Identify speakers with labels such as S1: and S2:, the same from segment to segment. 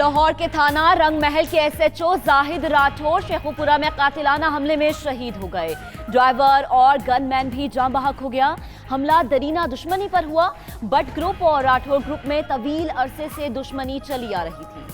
S1: लाहौर के थाना रंग महल के एसएचओ जाहिद राठौर शेखुपुरा में कातिलाना हमले में शहीद हो गए। ड्राइवर और गनमैन भी जान बहक हो गया। हमला दरीना दुश्मनी पर हुआ। बट ग्रुप और राठौर ग्रुप में तवील अरसे से दुश्मनी चली आ रही थी।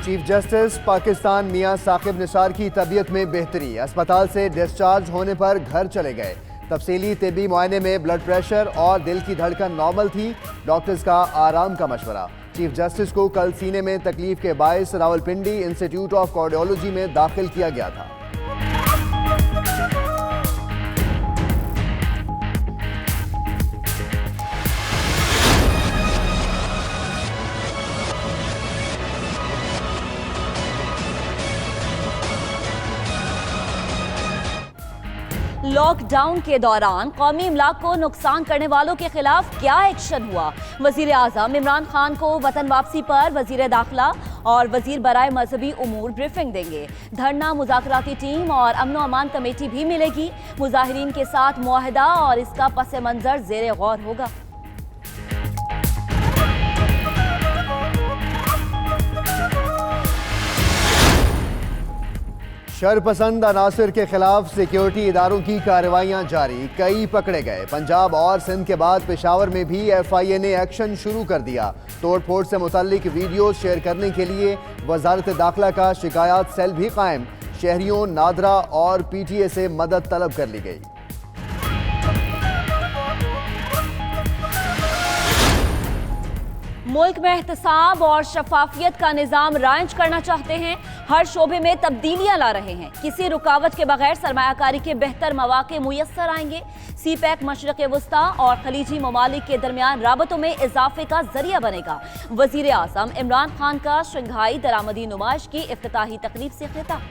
S2: चीफ जस्टिस पाकिस्तान मियां साकिब निसार की तबीयत में बेहतरी, अस्पताल से डिस्चार्ज होने पर घर चले गए। तफसीली तिब्बी मुआयने में ब्लड प्रेशर और दिल की धड़कन नॉर्मल थी। डॉक्टर्स का आराम का मशवरा। चीफ जस्टिस को कल सीने में तकलीफ के बायस रावलपिंडी इंस्टीट्यूट ऑफ कार्डियोलॉजी में दाखिल किया गया था।
S1: लॉकडाउन के दौरान कौमी इमलाक को नुकसान करने वालों के खिलाफ क्या एक्शन हुआ? वजीर आजम इमरान खान को वतन वापसी पर वजीर दाखिला और वजीर बराए मजहबी उमूर ब्रीफिंग देंगे। धरना मुज़ाकराती टीम और अमन अमान कमेटी भी मिलेगी। मुजाहिरीन के साथ मुआहदा और इसका पस मंजर जेर गौर होगा।
S2: शरपसंद अनासर के खिलाफ सिक्योरिटी इदारों की कार्रवाइयां जारी, कई पकड़े गए। पंजाब और सिंध के बाद पेशावर में भी FIA ने एक्शन शुरू कर दिया। तोड़फोड़ से मुताल्लिक वीडियो शेयर करने के लिए वजारत दाखिला का शिकायत सेल भी कायम। शहरियों, नादरा और PTA से मदद तलब कर ली गई।
S1: मुल्क में एहतसाब और शफाफियत का निज़ाम राइज करना चाहते हैं। हर शोबे में तब्दीलियां ला रहे हैं। किसी रुकावट के बगैर सरमायाकारी के बेहतर मौके मुयस्सर आएंगे। CPEC मशरक़ वस्ता और खलीजी ममालिक के दरमियान राबतों में इजाफे का जरिया बनेगा। वजीर आज़म इमरान खान का शंघाई दरामदी नुमाइश की इफ्तिताही तकरीब से खिताब।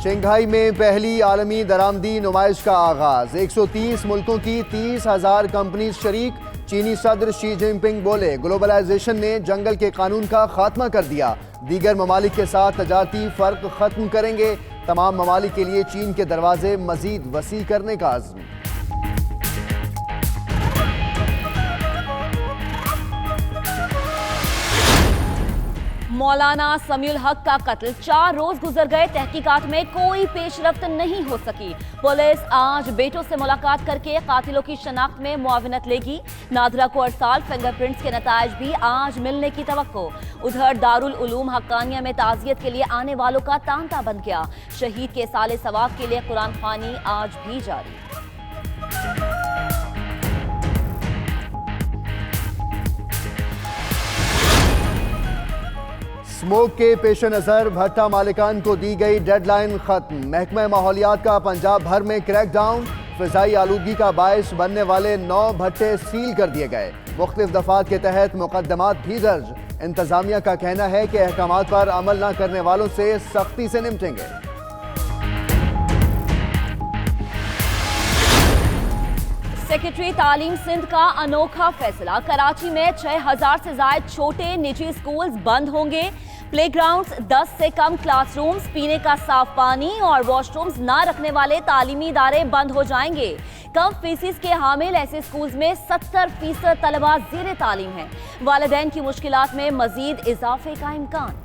S2: शंघाई में पहली आलमी दरामदी नुमाइश का आगाज। 130 मुल्कों की 30,000 कंपनी शरीक। चीनी सदर शी जिनपिंग बोले, ग्लोबलाइजेशन ने जंगल के कानून का खात्मा कर दिया। दीगर ममालिक के साथ तजारती फर्क खत्म करेंगे। तमाम ममालिक के लिए चीन के दरवाजे मजीद वसी करने का आज़म।
S1: मौलाना समीउल हक का कत्ल, 4 रोज गुजर गए, तहकीकात में कोई पेशरफ्त नहीं हो सकी। पुलिस आज बेटों से मुलाकात करके कातिलों की शनाख्त में मुआवनत लेगी। नादरा को अरसाल फिंगरप्रिंट्स के नताइज भी आज मिलने की तवक्को। उधर दारुल उलूम हक्कानिया में ताजियत के लिए आने वालों का तांता बन गया। शहीद के साले सवाब के लिए कुरान खानी आज भी जारी।
S2: स्मोक के पेश नज़र भट्टा मालिकान को दी गई डेडलाइन खत्म। महकमा माहौलियात का पंजाब भर में क्रैकडाउन। फ़िज़ाई आलूगी का बायस बनने वाले 9 भट्टे सील कर दिए गए। मुख्तलिफ दफ़ात के तहत मुकदमात भी दर्ज। इंतज़ामिया का कहना है कि अहकामात पर अमल न करने वालों से सख्ती से निपटेंगे।
S1: सेक्रेटरी तालीम सिंध का अनोखा फैसला। कराची में 6000 से ज्यादा छोटे निजी स्कूल्स बंद होंगे। प्लेग्राउंड्स, 10 से कम क्लासरूम्स, पीने का साफ पानी और वॉशरूम्स ना रखने वाले तालीमी इदारे बंद हो जाएंगे। कम फीसिस के हामिल ऐसे स्कूल्स में 70% तलबा ज़ेरे तालीम हैं। वालिदैन की मुश्किलात में मजीद इजाफे का इम्कान।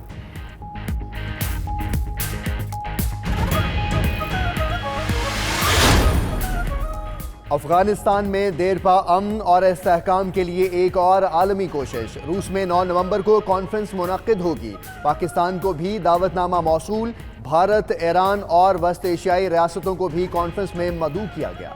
S2: अफगानिस्तान में देरपा अमन और इस्तेहकाम के लिए एक और आलमी कोशिश। रूस में 9 नवंबर को कॉन्फ्रेंस मुनक्किद होगी। पाकिस्तान को भी दावतनामा मौसूल। भारत, ईरान और वस्त एशियाई रियासतों को भी कॉन्फ्रेंस में मदऊ किया गया।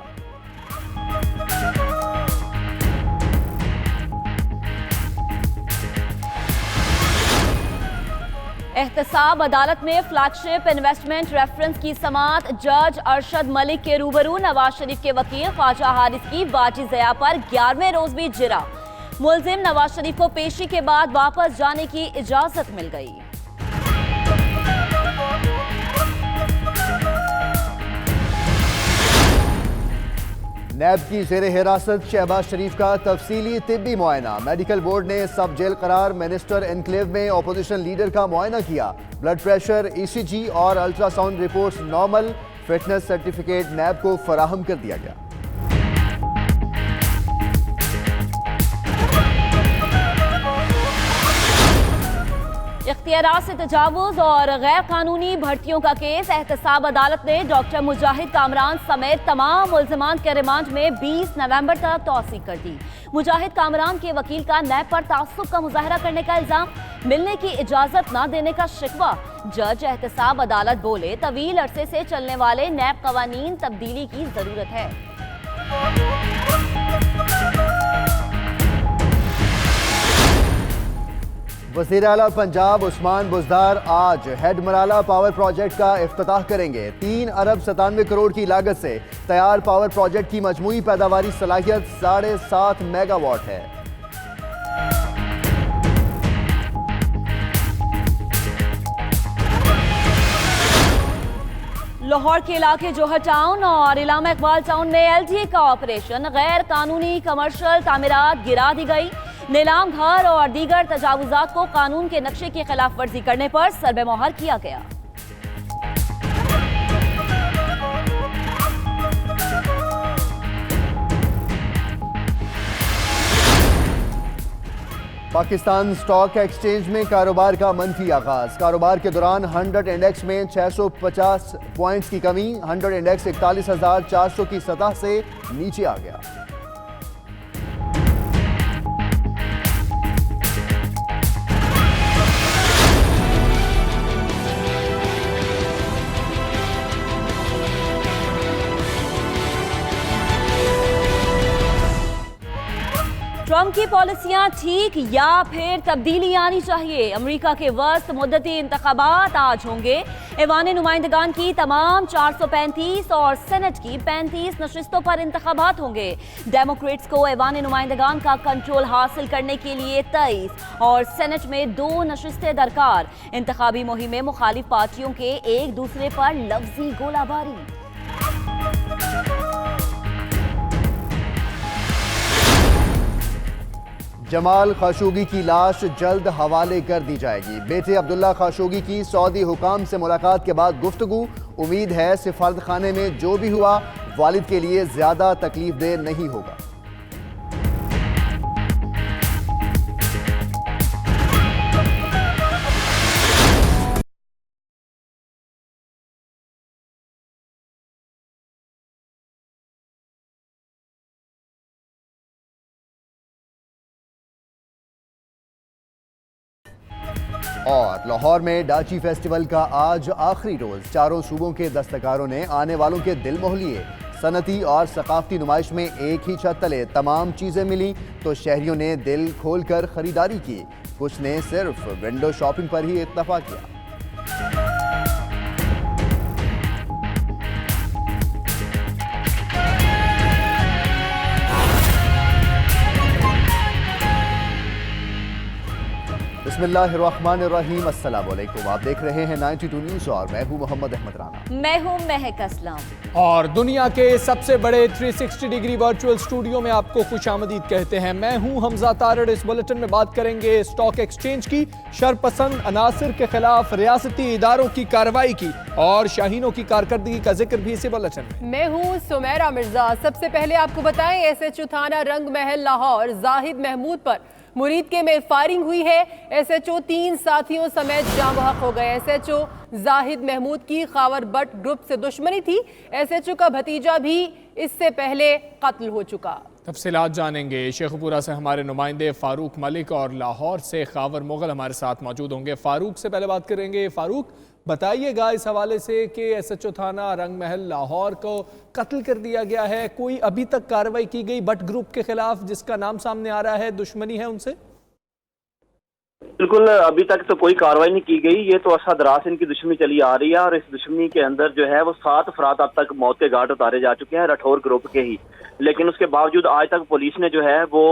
S1: एहतसाब अदालत में फ्लैगशिप इन्वेस्टमेंट रेफरेंस की समाअत जज अरशद मलिक के रूबरू नवाज शरीफ के वकील ख्वाजा हारिस की बाजी ज़या पर 11वें रोज भी जिरा। मुलजिम नवाज शरीफ को पेशी के बाद वापस जाने की इजाजत मिल गई।
S2: नैब की जेरे हिरासत शहबाज शरीफ का तफसीली तिब्बी मुआयना। मेडिकल बोर्ड ने सब जेल करार मिनिस्टर एनक्लेव में अपोजिशन लीडर का मुआयना किया। ब्लड प्रेशर, ECG और ultrasound reports normal. Fitness certificate NAB को फराहम कर दिया गया।
S1: इख्तियारात से तजावुज और गैर कानूनी भर्तियों का केस। एहतसाब अदालत ने डॉक्टर मुजाहिद कामरान समेत तमाम मुल्ज़िमान के रिमांड में 20 नवंबर तक तौसीक कर दी। मुजाहिद कामरान के वकील का नैब पर तासुब का मुजाहरा करने का इल्जाम, मिलने की इजाजत न देने का शिकवा। जज एहतसाब अदालत बोले, तवील अरसे से चलने वाले नैब कवानीन तब्दीली की जरूरत है।
S2: वज़ीर आला पंजाब उस्मान बुज़दार आज हेड मराला पावर प्रोजेक्ट का इफ्तिताह करेंगे। 3 अरब 97 करोड़ की लागत से तैयार पावर प्रोजेक्ट की मजमूई पैदावारी सलाहियत 7.5 मेगावाट है।
S1: लाहौर के इलाके जोहर टाउन और इलामा इकबाल टाउन में LTA का ऑपरेशन। गैर कानूनी कमर्शियल तामीरात गिरा दी गई। नीलाम घर और दीगर तजावुजात को कानून के नक्शे की खिलाफ वर्जी करने पर सर्वे मोहर किया गया।
S2: पाकिस्तान स्टॉक एक्सचेंज में कारोबार का मनफी आगाज। कारोबार के दौरान 100 इंडेक्स में 650 पॉइंट्स की कमी। 100 इंडेक्स 41,400 की सतह से नीचे आ गया।
S1: ट्रंप की पॉलिसियां ठीक या फिर तब्दीली आनी चाहिए। अमेरिका के वस्त मुद्दती इंतखाबात आज होंगे। ऐवान नुमाइंदगान की तमाम 435 और सेनेट की 35 नशिस्तों पर इंतखाबात होंगे। डेमोक्रेट्स को ऐवान नुमाइंदगान का कंट्रोल हासिल करने के लिए 23 और सेनेट में 2 नशिस्तें दरकार। इंतखाबी मुहिम में मुखालिफ पार्टियों के एक दूसरे पर लफ्जी गोलाबारी।
S2: जमाल खाशोगी की लाश जल्द हवाले कर दी जाएगी। बेटे अब्दुल्ला खाशोगी की सऊदी हुकाम से मुलाकात के बाद गुफ्तगू। उम्मीद है सिफारत खाने में जो भी हुआ वालिद के लिए ज्यादा तकलीफ देह नहीं होगा। और लाहौर में डाची फेस्टिवल का आज आखिरी रोज। चारों सूबों के दस्तकारों ने आने वालों के दिल मोह लिए। सनती और सकाफती नुमाइश में एक ही छत तले तमाम चीजें मिली तो शहरियों ने दिल खोलकर खरीदारी की। कुछ ने सिर्फ विंडो शॉपिंग पर ही इत्तफा किया। बिस्मिल्लाहिर्रहमानिर्रहीम, अस्सलाम वालेकुम। आप देख रहे हैं 92 न्यूज़ और मैं हूं मोहम्मद अहमद राना।
S1: मैं हूं महक असलम
S3: और दुनिया के सबसे बड़े 360 डिग्री वर्चुअल स्टूडियो में आपको खुशामदीद कहते हैं। मैं हूं हमजा तारड़। इस बुलेटिन में बात करेंगे स्टॉक एक्सचेंज की, शरपसंद अनासिर के खिलाफ रियासती इदारों की कार्रवाई की और शाहीनों की कारकर्दगी का जिक्र भी इसी बुलेटिन में।
S4: मैं हूं सुमेरा मिर्जा। सबसे पहले आपको बताएं, SHO थाना रंग महल लाहौर जाहिद महमूद पर मुरीद के में फायरिंग हुई है। SHO 3 साथियों समेत जाँ बहक हो गए। SHO जाहिद महमूद की खावर बट ग्रुप से दुश्मनी थी। SHO का भतीजा भी इससे पहले कत्ल हो चुका।
S3: तफसीलात जानेंगे। शेखपुरा से हमारे नुमाइंदे फारूक मलिक और लाहौर से खावर मुगल हमारे साथ मौजूद होंगे। फारूक से पहले बात करेंगे। फारूक, बताइएगा इस हवाले से कि SHO थाना रंग महल लाहौर को कत्ल कर दिया गया है, कोई अभी तक कार्रवाई की गई बट ग्रुप के खिलाफ जिसका नाम सामने आ रहा है, दुश्मनी है उनसे?
S5: बिल्कुल, अभी तक तो कोई कार्रवाई नहीं की गई। ये तो अरसा दराज से इनकी दुश्मनी चली आ रही है और इस दुश्मनी के अंदर जो है वो 7 अफराद अब तक मौत के घाट उतारे जा चुके हैं राठौर ग्रुप के ही। लेकिन उसके बावजूद आज तक पुलिस ने जो है वो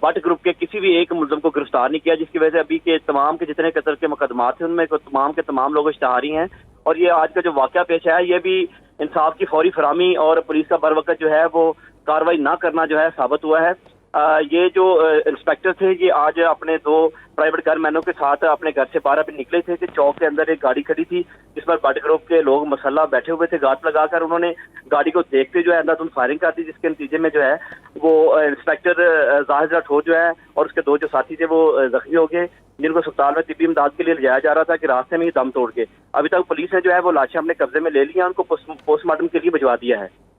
S5: भट्ट ग्रुप के किसी भी एक मुलजम को गिरफ्तार नहीं किया, जिसकी वजह से अभी के तमाम के जितने कत्ल के मुकदमा थे उनमें तमाम के तमाम लोग इश्तहारी हैं। और ये आज का जो वाकया पेश आया ये भी इंसाफ की फौरी फरामी और पुलिस का बर वक्त जो है वो कार्रवाई ना करना जो है साबित हुआ है। ये जो इंस्पेक्टर थे ये आज अपने 2 प्राइवेट गनमैनों के साथ अपने घर से बाहर अभी निकले थे कि चौक के अंदर एक गाड़ी खड़ी थी जिस पर भट्ट ग्रुप के लोग मसल्ला बैठे हुए थे। गात लगाकर उन्होंने गाड़ी को देखते जो है अंधाधुंध फायरिंग कर दी, जिसके नतीजे में जो है वो इंस्पेक्टर जाहिद राठौर जो है और उसके 2 जो साथी थे वो जख्मी हो गए, जिनको अस्पताल में तिब्बी इमदाद के लिए ले जाया जा रहा था कि रास्ते में ही दम तोड़ के। अभी तक पुलिस ने जो है वो लाशें अपने कब्जे में ले ली हैं, उनको पोस्टमार्टम के लिए भिजवा दिया है।